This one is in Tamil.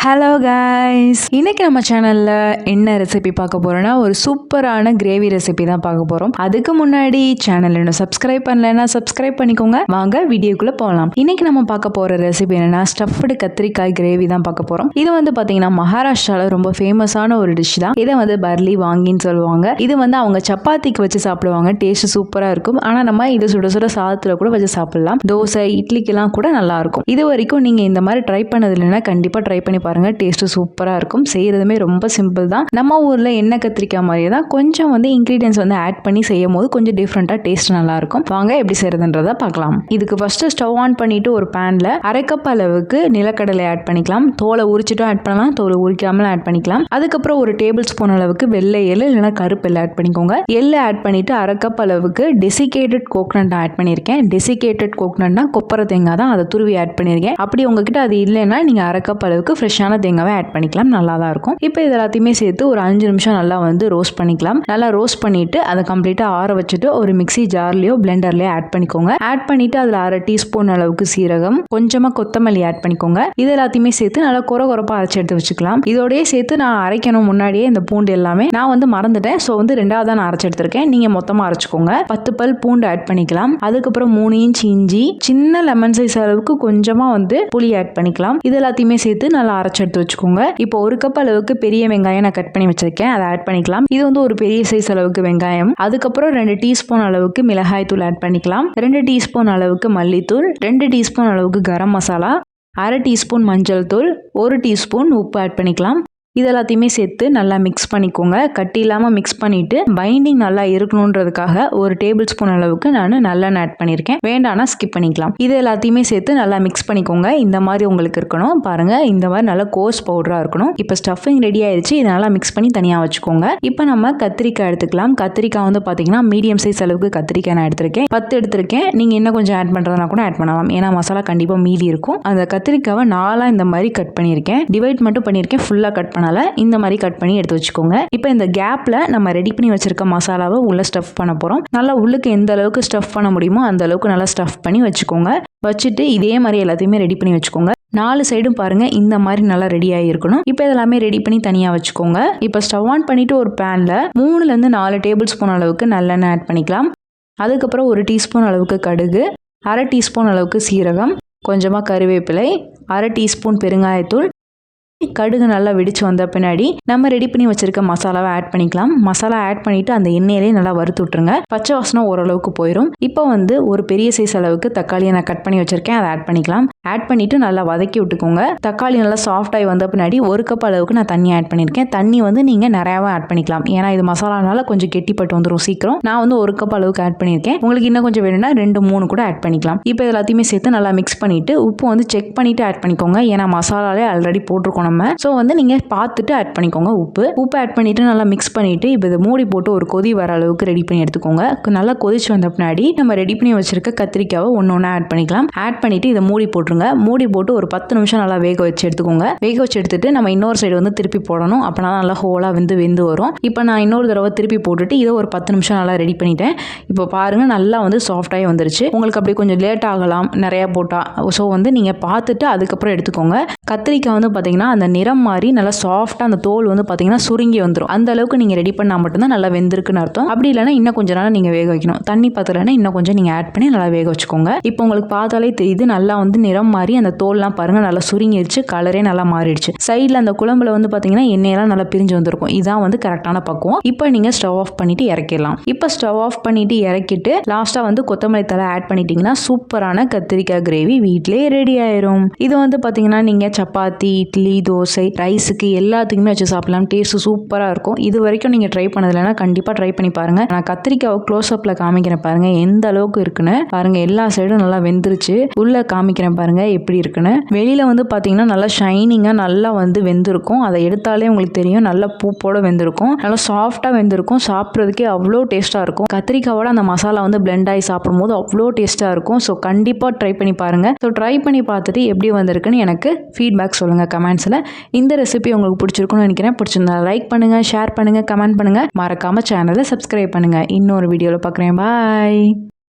ஹலோ கைஸ், இன்னைக்கு நம்ம சேனல்ல என்ன ரெசிபி பார்க்க போறோம்னா ஒரு சூப்பரான கிரேவி ரெசிபி தான் பார்க்க போறோம். அதுக்கு முன்னாடி சேனல் இன்னும் சப்ஸ்கிரைப் பண்ணலைன்னா சப்ஸ்கிரைப் பண்ணிக்கோங்க. வாங்க வீடியோக்குள்ள போகலாம். இன்னைக்கு நம்ம பார்க்க போற ரெசிபி என்னன்னா ஸ்டஃப்டு கத்திரிக்காய் கிரேவி தான் பார்க்க போறோம். இது வந்து பாத்தீங்கன்னா மகாராஷ்டிரால ரொம்ப ஃபேமஸான ஒரு டிஷ் தான். இதை வந்து பர்லி வாங்கின்னு சொல்லுவாங்க. இது வந்து அவங்க சப்பாத்திக்கு வச்சு சாப்பிடுவாங்க. டேஸ்ட் சூப்பரா இருக்கும். ஆனா நம்ம இது சுட சுட சாதத்துல கூட வச்சு சாப்பிடலாம். தோசை இட்லிக்கெல்லாம் கூட நல்லா இருக்கும். இது வரைக்கும் நீங்க இந்த மாதிரி ட்ரை பண்ணது இல்லைன்னா கண்டிப்பா ட்ரை பண்ணி பாருங்க. டேஸ்ட் சூப்பரா இருக்கும். செய்யறதுமே ரொம்ப சிம்பிள் தான். நம்ம ஊர்ல எண்ணெய் கத்திரிக்காய் மாதிரியே தான் கொஞ்சம் வந்து இன்கிரீடியன்ஸ் வந்து ஆட் பண்ணி செய்யும் போது கொஞ்சம் டிஃப்ரெண்டா டேஸ்ட் நல்லா இருக்கும். வாங்க எப்படி செய்யறதுன்றத பார்க்கலாம். இதுக்கு ஃபர்ஸ்ட் ஸ்டவ் ஆன் பண்ணிட்டு ஒரு பேன்ல அரை கப் அளவுக்கு நிலக்கடலை ஆட் பண்ணிக்கலாம். தோலை உரிச்சிட்டும் ஆட் பண்ணலாம், தோலை உரிக்காமலும் ஆட் பண்ணிக்கலாம். அதுக்கப்புறம் ஒரு டேபிள் ஸ்பூன் அளவுக்கு வெள்ளை எள்ளு இல்லைன்னா கருப்பு எள்ளு ஆட் பண்ணிக்கோங்க. எள்ளு ஆட் பண்ணிட்டு அரை கப் அளவுக்கு டெசிகேட்டட் கோகனட் ஆட் பண்ணியிருக்கேன். டெசிகேட்டட் கோகனட்னா கொப்பரை தேங்காய் தான், அதை துருவி ஆட் பண்ணியிருக்கேன். அப்படி உங்ககிட்ட அது இல்லைன்னா நீங்க அரை கப் அளவுக்கு ஃப்ரெஷ்ஷான தேங்காவை ஆட் பண்ணிக்கலாம். நல்லா தான் இருக்கும். இப்போ இது எல்லாத்தையுமே சேர்த்து ஒரு 5 நிமிஷம் நல்லா வந்து ரோஸ்ட் பண்ணிக்கலாம். நல்லா ரோஸ்ட் பண்ணிட்டு அதை கம்ப்ளீட்டா ஆற வச்சுட்டு ஒரு மிக்ஸி ஜார்லயோ பிளெண்டர்லயோ ஆட் பண்ணிக்கோங்க. ஆட் பண்ணிட்டு அதுல அரை டீஸ்பூன் அளவுக்கு சீரகம், கொஞ்சமா கொத்தமல்லி ஆட் பண்ணிக்கோங்க. இது எல்லாத்தையுமே சேர்த்து நல்லா கொரகொரப்பா அரைச்சு எடுத்து வச்சுக்கலாம். இதோடய சேர்த்து நான் அரைக்கணும் முன்னாடியே இந்த பூண்டு எல்லாமே நான் வந்து மறந்துட்டேன். ஸோ வந்து 2வது தான் நான் அரைச்சு எடுத்திருக்கேன். நீங்க மொத்தமா அரைச்சுக்கோங்க. 10 பல் பூண்டு ஆட் பண்ணிக்கலாம். அதுக்கப்புறம் 3 இன்ச் இஞ்சி, சின்ன லெமன் சைஸ் அளவுக்கு கொஞ்சமா வந்து புளி ஆட் பண்ணிக்கலாம். இது எல்லாத்தையுமே சேர்த்து நல்லா அரைச்சு எடுத்து வச்சுக்கோங்க. இப்போ ஒரு கப் அளவுக்கு பெரிய வெங்காயம் நான் கட் பண்ணி வச்சிருக்கேன், அதை ஆட் பண்ணிக்கலாம். இது வந்து ஒரு பெரிய சைஸ் அளவுக்கு வெங்காயம். அதுக்கப்புறம் 2 டீஸ்பூன் அளவுக்கு மிளகாய் தூள் ஆட் பண்ணிக்கலாம். 2 டீஸ்பூன் அளவுக்கு மல்லித்தூள், 2 டீஸ்பூன் அளவுக்கு கரம் மசாலா, அரை டீஸ்பூன் மஞ்சள் தூள், 1 டீஸ்பூன் உப்பு ஆட் பண்ணிக்கலாம். இது எல்லாத்தையுமே சேர்த்து நல்லா மிக்ஸ் பண்ணிக்கோங்க. கட்டி இல்லாமல் மிக்ஸ் பண்ணிட்டு பைண்டிங் நல்லா இருக்கணுன்றதுக்காக ஒரு டேபிள் ஸ்பூன் அளவுக்கு நான் நல்லெண்ணெய் ஆட் பண்ணியிருக்கேன். வேண்டாம்னா ஸ்கிப் பண்ணிக்கலாம். இது எல்லாத்தையுமே சேர்த்து நல்லா மிக்ஸ் பண்ணிக்கோங்க. இந்த மாதிரி உங்களுக்கு இருக்கணும். பாருங்க, இந்த மாதிரி நல்லா கோர்ஸ் பவுடரா இருக்கணும். இப்போ ஸ்டஃபிங் ரெடி ஆயிடுச்சு. இதை நல்லா மிக்ஸ் பண்ணி தனியாக வச்சுக்கோங்க. இப்போ நம்ம கத்திரிக்காய் எடுத்துக்கலாம். கத்திரிக்காய் வந்து பார்த்தீங்கன்னா மீடியம் சைஸ் அளவுக்கு கத்திரிக்காய் நான் எடுத்திருக்கேன். 10 எடுத்திருக்கேன். நீங்கள் இன்னும் கொஞ்சம் ஆட் பண்ணுறதுனா கூட ஆட் பண்ணலாம். ஏன்னா மசாலா கண்டிப்பாக மீதி இருக்கும். அந்த கத்திரிக்காவை 4 இந்த மாதிரி கட் பண்ணியிருக்கேன். டிவைட் மட்டும் பண்ணியிருக்கேன், ஃபுல்லாக கட் இந்த மாதிரி கட் பண்ணி எடுத்து வச்சுக்கோங்க. இப்போ இந்த கேப்ல நம்ம ரெடி பண்ணி வச்சிருக்க மசாலாவை உள்ள ஸ்டஃப் பண்ண போறோம். நல்லா உள்ளுக்கு எந்த அளவுக்கு ஸ்டஃப் பண்ண முடியுமோ அந்த அளவுக்கு நல்லா ஸ்டஃப் பண்ணி வச்சுக்கோங்க. வச்சுட்டு இதே மாதிரி எல்லாத்தையுமே ரெடி பண்ணி வச்சுக்கோங்க. 4 சைடும் பாருங்க இந்த மாதிரி நல்லா ரெடி ஆகிருக்கணும். இப்போ இதெல்லாமே ரெடி பண்ணி தனியா வச்சுக்கோங்க. இப்போ ஸ்டவ் ஆன் பண்ணிட்டு ஒரு பேன்ல 3ல 4 டேபிள் ஸ்பூன் அளவுக்கு நல்லெண்ணெய் ஆட் பண்ணிக்கலாம். அதுக்கப்புறம் 1 டீஸ்பூன் அளவுக்கு கடுகு, அரை டீஸ்பூன் அளவுக்கு சீரகம், கொஞ்சமா கருவேப்பிலை, அரை டீஸ்பூன் பெருங்காயத்தூள். கடுகு நல்லா வெடிச்சு வந்த பின்னாடி நம்ம ரெடி பண்ணி வச்சிருக்க மசாலாவை ஆட் பண்ணிக்கலாம். மசாலா ஆட் பண்ணிட்டு அந்த எண்ணெயிலே நல்லா வறுத்து விட்டுருங்க. பச்சை வாசனை ஓரளவுக்கு போயிடும். இப்போ வந்து ஒரு பெரிய சைஸ் அளவுக்கு தக்காளியை நான் கட் பண்ணி வச்சிருக்கேன், அதை ஆட் பண்ணிக்கலாம். ஆட் பண்ணிட்டு நல்லா வதக்கி விட்டுக்கோங்க. தக்காளி நல்லா சாஃப்ட் ஆகி வந்த பின்னாடி 1 கப் அளவுக்கு நான் தண்ணி ஆட் பண்ணியிருக்கேன். தண்ணி வந்து நீங்க நிறையாவே ஆட் பண்ணிக்கலாம். ஏன்னா இது மசாலானால கொஞ்சம் கெட்டிப்பட்டு வந்துடும் சீக்கிரம். நான் வந்து 1 கப் அளவுக்கு ஆட் பண்ணியிருக்கேன். உங்களுக்கு இன்னும் கொஞ்சம் வேணும்னா 2-3 கூட ஆட் பண்ணிக்கலாம். இப்போ எல்லாத்தையுமே சேர்த்து நல்லா மிக்ஸ் பண்ணிட்டு உப்பு வந்து செக் பண்ணிட்டு ஆட் பண்ணிக்கோங்க. ஏன்னா மசாலாலே ஆல்ரெடி போட்டிருக்கோம். ஸோ வந்து நீங்கள் பார்த்துட்டு ஆட் பண்ணிக்கோங்க. உப்பு ஆட் பண்ணிட்டு நல்லா மிக்ஸ் பண்ணிட்டு இப்போ இதை மூடி போட்டு ஒரு கொதி வர அளவுக்கு ரெடி பண்ணி எடுத்துக்கோங்க. நல்லா கொதிச்சு வந்த பின்னாடி நம்ம ரெடி பண்ணி வச்சிருக்க கத்திரிக்காவை ஒன்று ஆட் பண்ணிக்கலாம். ஆட் பண்ணிட்டு இதை மூடி போட்டுருங்க. மூடி போட்டு ஒரு 10 நிமிஷம் நல்லா வேக வச்சு எடுத்துக்கோங்க. வேக வச்சு எடுத்துட்டு நம்ம இன்னொரு சைடு வந்து திருப்பி போடணும். அப்போனா நல்லா ஹோலா வெந்து வரும். இப்போ நான் இன்னொரு தடவை திருப்பி போட்டுட்டு இதை ஒரு 10 நிமிஷம் நல்லா ரெடி பண்ணிட்டேன். இப்போ பாருங்க நல்லா வந்து சாஃப்டாகி வந்துருச்சு. உங்களுக்கு அப்படி கொஞ்சம் லேட் ஆகலாம் நிறையா போட்டால். ஸோ வந்து நீங்கள் பார்த்துட்டு அதுக்கப்புறம் எடுத்துக்கோங்க. கத்திரிக்காய் வந்து பார்த்தீங்கன்னா அந்த நிறம் மாதிரி நல்லா சாஃப்டாக அந்த தோல் வந்து பார்த்தீங்கன்னா சுருங்கி வந்துடும். அந்த அளவுக்கு நீங்கள் ரெடி பண்ணால் மட்டும்தான் நல்லா வெந்திருக்குன்னு அர்த்தம். அப்படி இல்லைன்னா இன்னும் கொஞ்சம் நேரம் நீங்கள் வேக வைக்கணும். தண்ணி பத்தலைன்னா இன்னும் கொஞ்சம் நீங்கள் ஆட் பண்ணி நல்லா வேக வச்சுக்கோங்க. இப்போ உங்களுக்கு பார்த்தாலே தெரியுது நல்லா வந்து நிறம் மாதிரி அந்த தோல்லாம் பாருங்க நல்லா சுருங்கிடுச்சு. கலரே நல்லா மாறிடுச்சு. சைடில் அந்த குழம்புல வந்து பார்த்தீங்கன்னா எண்ணெயெல்லாம் நல்லா பிரிஞ்சு வந்திருக்கும். இதான் வந்து கரெக்டான பக்குவம். இப்போ நீங்கள் ஸ்டவ் ஆஃப் பண்ணிட்டு இறக்கிடலாம். இப்போ ஸ்டவ் ஆஃப் பண்ணிட்டு இறக்கிட்டு லாஸ்ட்டாக வந்து கொத்தமல்லி தழை ஆட் பண்ணிட்டீங்கன்னா சூப்பரான கத்திரிக்காய் கிரேவி வீட்டிலேயே ரெடி ஆயிரும். இது வந்து பார்த்தீங்கன்னா நீங்கள் சப்பாத்தி, இட்லி, தோசை, ரைஸுக்கு எல்லாத்துக்குமே வச்சு சாப்பிடலாம். டேஸ்ட் சூப்பராக இருக்கும். இது வரைக்கும் நீங்கள் ட்ரை பண்ணதில்லைன்னா கண்டிப்பாக ட்ரை பண்ணி பாருங்க. நான் கத்திரிக்காவை க்ளோஸ் அப்பில் காமிக்கிறேன் பாருங்க எந்த அளவுக்கு இருக்குன்னு. பாருங்க எல்லா சைடும் நல்லா வெந்துருச்சு. உள்ள காமிக்கிறேன் பாருங்க எப்படி இருக்குன்னு. வெளியில வந்து பார்த்தீங்கன்னா நல்லா ஷைனிங்காக நல்லா வந்து வெந்திருக்கும். அதை எடுத்தாலே உங்களுக்கு தெரியும் நல்லா பூப்போட வெந்திருக்கும். நல்லா சாஃப்டாக வெந்திருக்கும். சாப்பிட்றதுக்கே அவ்வளோ டேஸ்ட்டாக இருக்கும். கத்திரிக்காவோட அந்த மசாலா வந்து பிளெண்ட் ஆகி சாப்பிடும்போது அவ்வளோ டேஸ்ட்டாக இருக்கும். ஸோ கண்டிப்பாக ட்ரை பண்ணி பாருங்க. ஸோ ட்ரை பண்ணி பார்த்துட்டு எப்படி வந்திருக்குன்னு எனக்கு ஃபீட்பேக் சொல்லுங்கள் கமெண்ட்ஸில். இந்த ரெசிபி உங்களுக்கு பிடிச்சிருக்கும்னு நினைக்கிறேன். பிடிச்சிருந்தா லைக் பண்ணுங்க, ஷேர் பண்ணுங்க, கமெண்ட் பண்ணுங்க. மறக்காம சேனலை சப்ஸ்கிரைப் பண்ணுங்க. இன்னொரு வீடியோவில் பார்க்குறேன். பாய்.